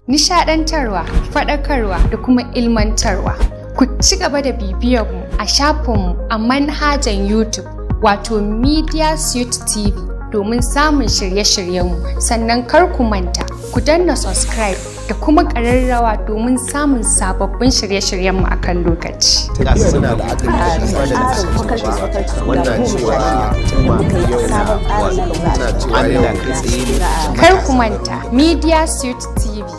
Nishaɗantarwa, faɗakarwa da kuma ilmantarwa. Ku ci gaba da bibiyar mu a shafinmu a manhajan YouTube wato Media Suite TV domin samun shirye-shiryenmu. Sannan kar ku manta, ku danna subscribe da kuma ƙararrawa domin samun sababbin shirye-shiryenmu a kan lokaci. Suna da Kar ku manta, Media Suite TV